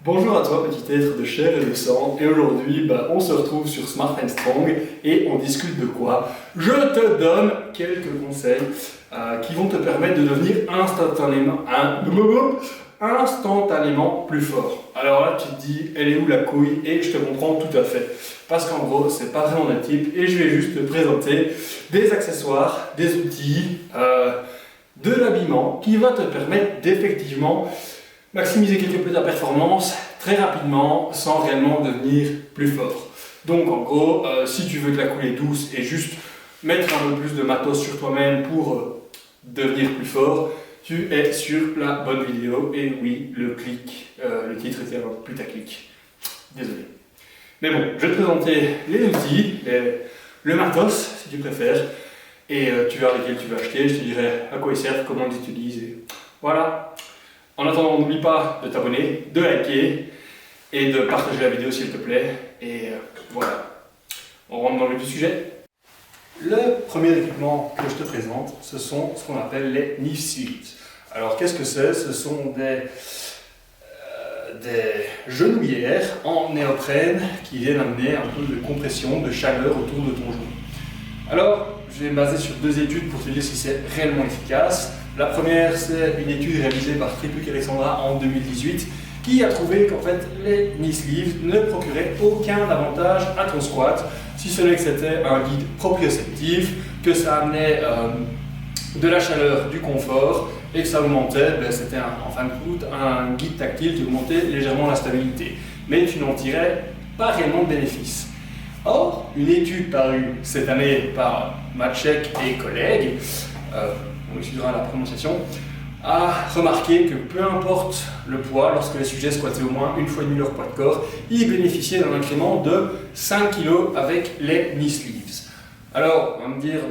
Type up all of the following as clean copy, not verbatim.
Bonjour à toi petit être de chair et de sang, et aujourd'hui on se retrouve sur Smart and Strong et on discute de quoi? Je te donne quelques conseils qui vont te permettre de devenir instantanément plus fort. Alors là tu te dis, elle est où la couille? Et je te comprends tout à fait. Parce qu'en gros c'est pas vraiment mon type et je vais juste te présenter des accessoires, des outils, de l'habillement qui va te permettre d'effectivement maximiser quelque peu ta performance très rapidement sans réellement devenir plus fort. Donc en gros, si tu veux te la couler douce et juste mettre un peu plus de matos sur toi-même pour devenir plus fort, tu es sur la bonne vidéo. Et oui, le titre était un peu putaclic. Désolé. Mais bon, je vais te présenter les outils, le matos si tu préfères, et tu verras lesquels tu vas acheter, je te dirai à quoi ils servent, comment ils utilisent, et voilà. En attendant, n'oublie pas de t'abonner, de liker et de partager la vidéo s'il te plaît. Et voilà, on rentre dans le vif du sujet. Le premier équipement que je te présente, ce sont ce qu'on appelle les knee sleeves. Alors qu'est-ce que c'est? Ce sont des genouillères en néoprène qui viennent amener un peu de compression, de chaleur autour de ton genou. Alors, je vais me baser sur deux études pour te dire si c'est réellement efficace. La première, c'est une étude réalisée par Tripuk Alexandra en 2018 qui a trouvé qu'en fait les knee sleeves ne procuraient aucun avantage à ton squat, si ce n'est que c'était un guide proprioceptif, que ça amenait de la chaleur, du confort et que ça augmentait, c'était en fin de compte un guide tactile qui augmentait légèrement la stabilité. Mais tu n'en tirais pas réellement de bénéfice. Or, une étude parue cette année par Maciek et collègues, on excusera la prononciation, a remarqué que peu importe le poids, lorsque les sujets squattaient au moins une fois et demie leur poids de corps, ils bénéficiaient d'un incrément de 5 kg avec les knee sleeves. Alors, on va me dire,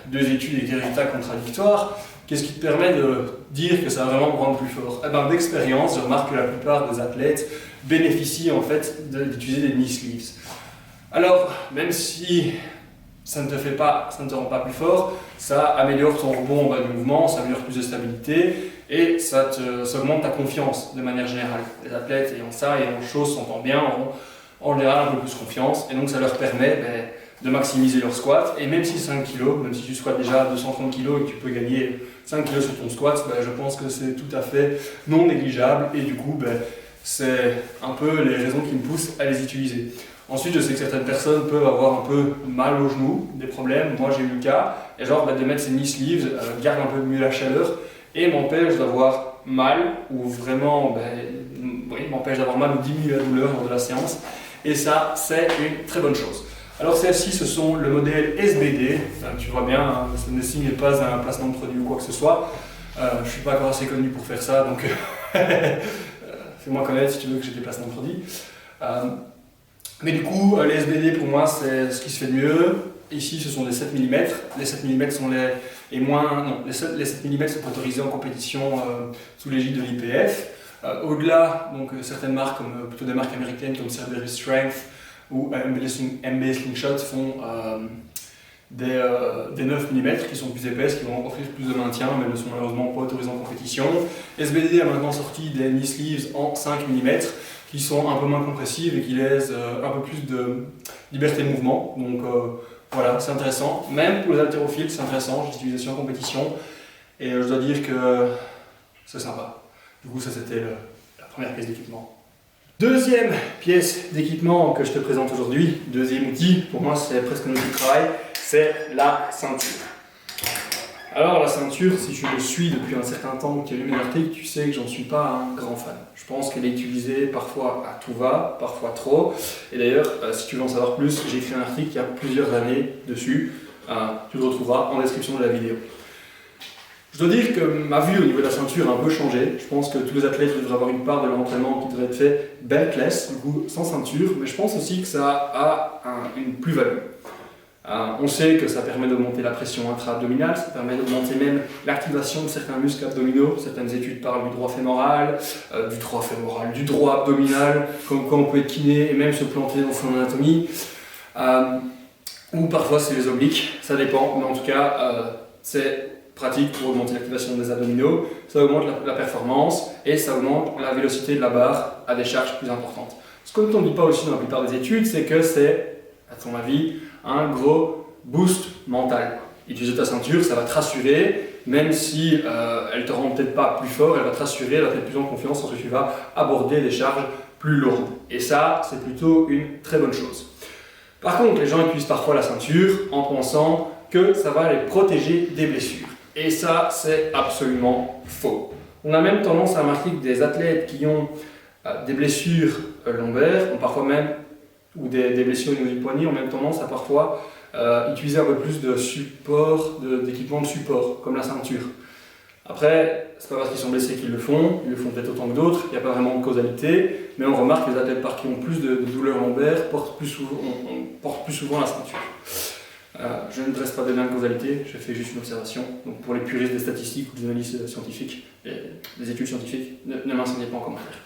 deux études et des résultats contradictoires, qu'est-ce qui te permet de dire que ça va vraiment me rendre plus fort? D'expérience, je remarque que la plupart des athlètes bénéficient en fait d'utiliser des knee sleeves. Alors, même si ça ne te rend pas plus fort, ça améliore ton rebond en bas du mouvement, ça améliore plus de stabilité et ça augmente ta confiance de manière générale. Les athlètes ayant ça, ayant chose, s'entendent bien, auront en général un peu plus confiance et donc ça leur permet de maximiser leur squat. Et même si 5 kg, même si tu squattes déjà 230 kg et que tu peux gagner 5 kg sur ton squat, je pense que c'est tout à fait non négligeable et du coup c'est un peu les raisons qui me poussent à les utiliser. Ensuite, je sais que certaines personnes peuvent avoir un peu mal au genou, des problèmes, moi j'ai eu le cas, et genre de mettre ces knee sleeves garde un peu mieux la chaleur et m'empêche d'avoir mal, ou vraiment, m'empêche d'avoir mal ou diminue la douleur lors de la séance, et ça c'est une très bonne chose. Alors celles-ci, ce sont le modèle SBD, tu vois bien, ce n'est pas un placement de produit ou quoi que ce soit, je ne suis pas encore assez connu pour faire ça, donc fais-moi connaître si tu veux que j'ai des placements de produits. Mais du coup, les SBD pour moi c'est ce qui se fait de mieux. Ici ce sont des 7 mm. Les 7 mm sont les 7 mm sont autorisés en compétition sous l'égide de l'IPF. Au-delà, certaines marques, plutôt des marques américaines comme Cerberus Strength ou MB Slingshot font des 9 mm qui sont plus épaisses, qui vont offrir plus de maintien, mais ne sont malheureusement pas autorisées en compétition. SBD a maintenant sorti des knee sleeves en 5 mm qui sont un peu moins compressives et qui laissent un peu plus de liberté de mouvement. Donc voilà, c'est intéressant. Même pour les haltérophiles, c'est intéressant, j'ai utilisé ça en compétition et je dois dire que c'est sympa. Du coup, ça c'était la première pièce d'équipement. Deuxième pièce d'équipement que je te présente aujourd'hui, deuxième outil, pour moi c'est presque un outil de travail, c'est la ceinture. Alors la ceinture, si tu me suis depuis un certain temps, que tu as lu mes articles, tu sais que j'en suis pas un grand fan. Je pense qu'elle est utilisée parfois à tout va, parfois trop. Et d'ailleurs, si tu veux en savoir plus, j'ai écrit un article il y a plusieurs années dessus. Tu le retrouveras en description de la vidéo. Je dois dire que ma vue au niveau de la ceinture a un peu changé. Je pense que tous les athlètes devraient avoir une part de leur entraînement qui devrait être fait beltless, du coup sans ceinture. Mais je pense aussi que ça a une plus-value. On sait que ça permet d'augmenter la pression intra-abdominale, ça permet d'augmenter même l'activation de certains muscles abdominaux. Certaines études parlent du droit fémoral, du droit abdominal, comme quoi on peut être kiné et même se planter dans son anatomie. Ou parfois c'est les obliques, ça dépend, mais en tout cas c'est pratique pour augmenter l'activation des abdominaux, ça augmente la performance et ça augmente la vélocité de la barre à des charges plus importantes. Ce qu'on ne dit pas aussi dans la plupart des études, c'est que c'est, à ton avis, un gros boost mental. Utiliser ta ceinture, ça va te rassurer, même si elle te rend peut-être pas plus fort, elle va te rassurer, elle va te mettre plus en confiance lorsque tu vas aborder des charges plus lourdes. Et ça, c'est plutôt une très bonne chose. Par contre, les gens utilisent parfois la ceinture en pensant que ça va les protéger des blessures. Et ça, c'est absolument faux. On a même tendance à remarquer que des athlètes qui ont des blessures lombaires, ont parfois même, ou des blessures au niveau du poignet, ont même tendance à parfois utiliser un peu plus de support, d'équipement de support, comme la ceinture. Après, c'est pas parce qu'ils sont blessés qu'ils le font, ils le font peut-être autant que d'autres, il n'y a pas vraiment de causalité, mais on remarque que les athlètes qui ont plus de douleurs lombaires portent plus souvent la ceinture. Je ne dresse pas de lien de causalité, je fais juste une observation. Donc pour les puristes des statistiques ou des analyses scientifiques, des études scientifiques, ne m'enseignez pas en commentaire.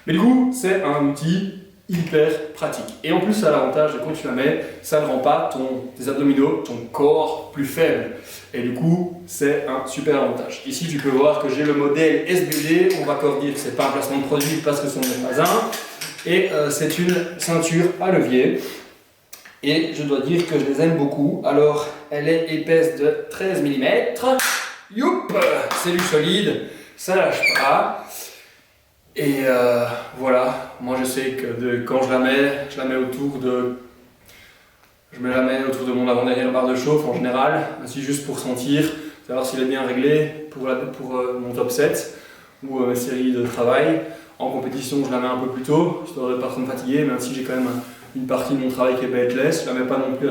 Mais du coup, c'est un outil hyper pratique. Et en plus, ça a l'avantage de quand tu la mets, ça ne rend pas tes abdominaux, ton corps plus faible. Et du coup, c'est un super avantage. Ici, tu peux voir que j'ai le modèle SBD. On va encore dire que ce n'est pas un placement de produit parce que ce n'est pas un. Et c'est une ceinture à levier. Et je dois dire que je les aime beaucoup. Alors, elle est épaisse de 13 mm. Youp, c'est du solide, ça lâche pas. Et voilà, moi je sais que quand je la mets autour de... Je me la mets autour de mon avant-dernière barre de chauffe en général, ainsi juste pour sentir, savoir s'il est bien réglé pour mon top 7 ou mes séries de travail. En compétition, je la mets un peu plus tôt, histoire de ne pas trop me fatiguer, même si j'ai quand même une partie de mon travail qui est bedless. Je ne la mets pas non plus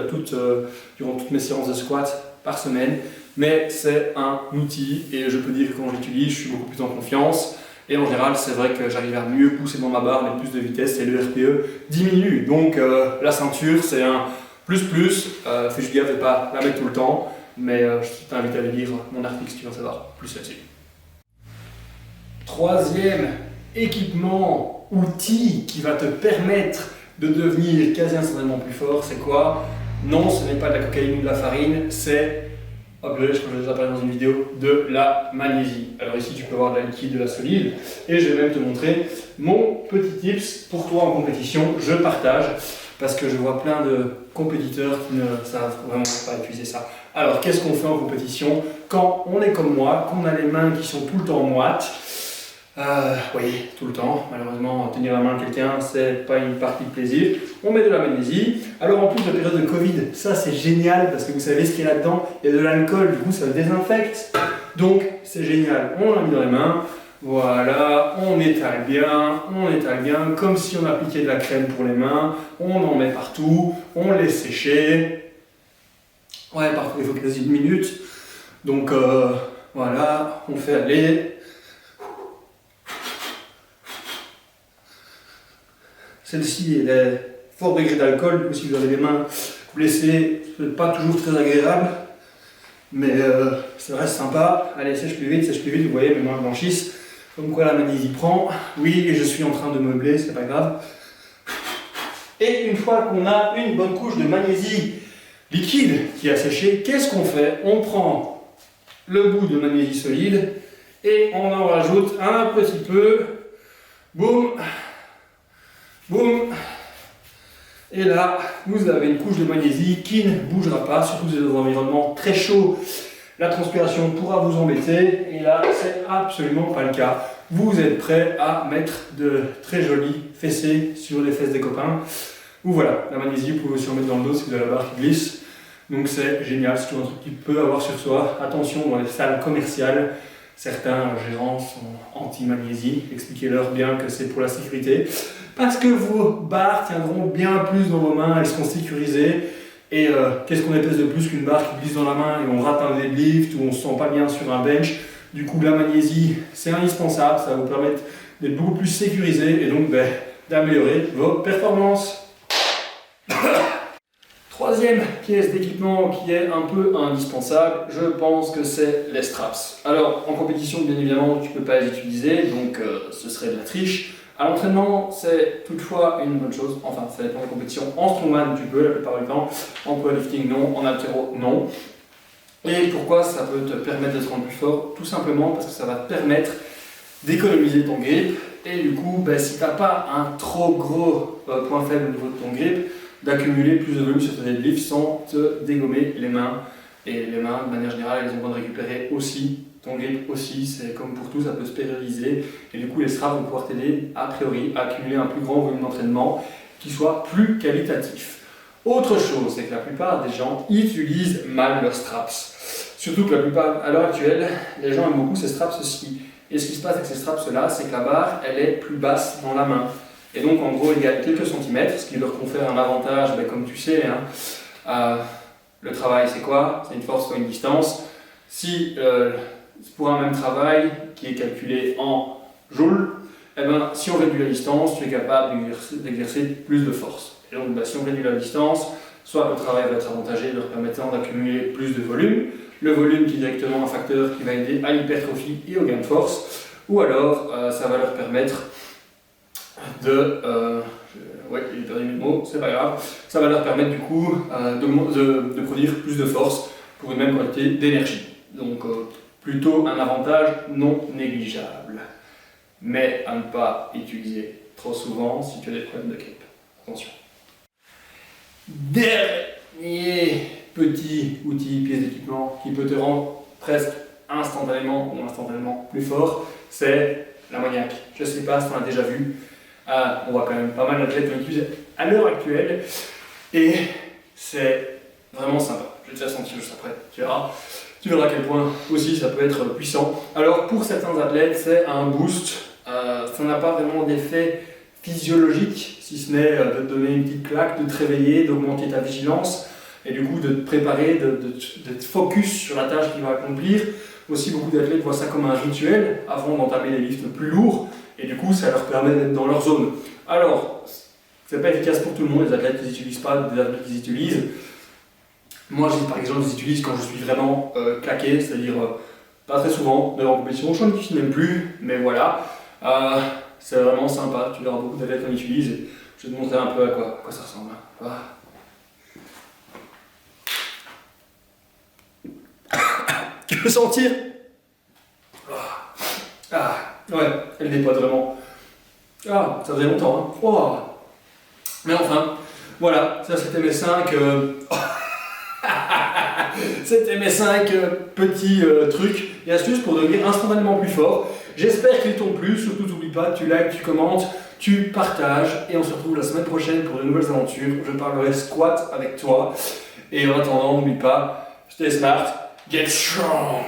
durant toutes mes séances de squat par semaine, mais c'est un outil et je peux dire que quand je l'utilise, je suis beaucoup plus en confiance. Et en général, c'est vrai que j'arrive à mieux pousser dans ma barre, mettre plus de vitesse et le RPE diminue. Donc la ceinture, c'est un plus. Fais juste gaffe de ne pas la mettre tout le temps, mais je t'invite à aller lire mon article si tu veux en savoir plus là-dessus. Troisième équipement, outil qui va te permettre de devenir quasi instantanément plus fort, c'est quoi? Non, ce n'est pas de la cocaïne ou de la farine, c'est... je crois que j'ai déjà parlé dans une vidéo de la magnésie. Alors ici tu peux voir de la liquide, de la solide, et je vais même te montrer mon petit tips pour toi en compétition. Je partage parce que je vois plein de compétiteurs qui ne savent vraiment pas utiliser ça. Alors qu'est-ce qu'on fait en compétition quand on est comme moi, qu'on a les mains qui sont tout le temps moites? Oui, tout le temps. Malheureusement, tenir la main de quelqu'un, c'est pas une partie de plaisir. On met de la magnésie. Alors en plus de la période de Covid, ça c'est génial parce que vous savez ce qu'il y a là-dedans. Il y a de l'alcool, du coup ça le désinfecte. Donc c'est génial. On l'a mis dans les mains. Voilà, on étale bien, comme si on appliquait de la crème pour les mains. On en met partout, on laisse sécher. Ouais, parfois il faut quasi une minute. Donc voilà, on fait aller. Celle-ci, elle est fort degré d'alcool, du coup si vous avez les mains blessées, ce n'est pas toujours très agréable, mais ça reste sympa. Allez, sèche plus vite, vous voyez, mes mains blanchissent, comme quoi la magnésie prend. Oui, et je suis en train de meubler, c'est pas grave. Et une fois qu'on a une bonne couche de magnésie liquide qui a séché, qu'est-ce qu'on fait? On prend le bout de magnésie solide et on en rajoute un petit peu. Boum! Boum! Et là, vous avez une couche de magnésie qui ne bougera pas, surtout dans un environnement très chaud. La transpiration pourra vous embêter, et là, c'est absolument pas le cas. Vous êtes prêt à mettre de très jolis fessées sur les fesses des copains. Ou voilà, la magnésie, vous pouvez aussi en mettre dans le dos si vous avez la barre qui glisse. Donc c'est génial, c'est toujours un truc qui peut avoir sur soi. Attention, dans les salles commerciales, certains gérants sont anti-magnésie. Expliquez-leur bien que c'est pour la sécurité. Parce que vos barres tiendront bien plus dans vos mains, elles seront sécurisées. Et qu'est-ce qu'on épaisse de plus qu'une barre qui glisse dans la main et on rate un deadlift ou on ne se sent pas bien sur un bench? Du coup, la magnésie, c'est indispensable, ça va vous permettre d'être beaucoup plus sécurisé et donc d'améliorer vos performances. Troisième pièce d'équipement qui est un peu indispensable, je pense que c'est les straps. Alors, en compétition, bien évidemment, tu ne peux pas les utiliser, donc ce serait de la triche. À l'entraînement, c'est toutefois une bonne chose, enfin, ça dépend des compétitions. En strongman, tu peux la plupart du temps, en powerlifting, non, en haltéro, non. Et pourquoi ça peut te permettre de te rendre plus fort? Tout simplement parce que ça va te permettre d'économiser ton grip. Et du coup, si tu n'as pas un trop gros point faible au niveau de ton grip, d'accumuler plus de volume sur ton deadlift sans te dégommer les mains. Et les mains, de manière générale, elles ont besoin de récupérer aussi. Ton grip aussi, c'est comme pour tout, ça peut se périodiser. Et du coup, les straps vont pouvoir t'aider, a priori, à accumuler un plus grand volume d'entraînement qui soit plus qualitatif. Autre chose, c'est que la plupart des gens utilisent mal leurs straps. Surtout que la plupart, à l'heure actuelle, les gens aiment beaucoup ces straps aussi. Et ce qui se passe avec ces straps-là, c'est que la barre, elle est plus basse dans la main. Et donc, en gros, il y a quelques centimètres, ce qui leur confère un avantage, comme tu sais. Le travail, c'est quoi? C'est une force fois une distance. Si pour un même travail qui est calculé en joules, si on réduit la distance, tu es capable d'exercer plus de force. Et donc, si on réduit la distance, soit le travail va être avantagé, leur permettant d'accumuler plus de volume, le volume qui est directement un facteur qui va aider à l'hypertrophie et au gain de force, ou alors ça va leur permettre de... j'ai perdu mes mots, c'est pas grave. Ça va leur permettre du coup de produire plus de force pour une même quantité d'énergie. Donc plutôt un avantage non négligeable. Mais à ne pas utiliser trop souvent si tu as des problèmes de grip. Attention. Dernier petit outil, pièce d'équipement qui peut te rendre presque instantanément ou instantanément plus fort, c'est l'ammoniac. Je ne sais pas si tu en as déjà vu. On voit quand même pas mal d'athlètes qui l'utilisent à l'heure actuelle et c'est vraiment sympa. Je vais te faire sentir juste après, tu verras. Tu verras à quel point aussi ça peut être puissant. Alors pour certains athlètes, c'est un boost. Ça n'a pas vraiment d'effet physiologique, si ce n'est de te donner une petite claque, de te réveiller, d'augmenter ta vigilance et du coup de te préparer, de te focus sur la tâche qu'il va accomplir. Aussi, beaucoup d'athlètes voient ça comme un rituel avant d'entamer les lifts plus lourds et du coup ça leur permet d'être dans leur zone. Alors, c'est pas efficace pour tout le monde, les athlètes qui n'utilisent pas, des athlètes qui utilisent. Moi, par exemple, je les utilise quand je suis vraiment claqué, c'est-à-dire pas très souvent, mais en compétition, je n'en utilise même plus, mais voilà. C'est vraiment sympa, tu verras beaucoup d'athlètes qui en utilisent. Je vais te montrer un peu à quoi ça ressemble. Tu peux sentir? Ouais, elle dépote vraiment. Ça faisait longtemps, hein. Mais enfin, voilà, ça c'était mes 5... C'était mes 5 petits trucs et astuces pour devenir instantanément plus fort. J'espère qu'ils t'ont plu, surtout n'oublie pas, tu likes, tu commentes, tu partages et on se retrouve la semaine prochaine pour de nouvelles aventures. Je parlerai squat avec toi et en attendant, n'oublie pas, stay smart, get strong.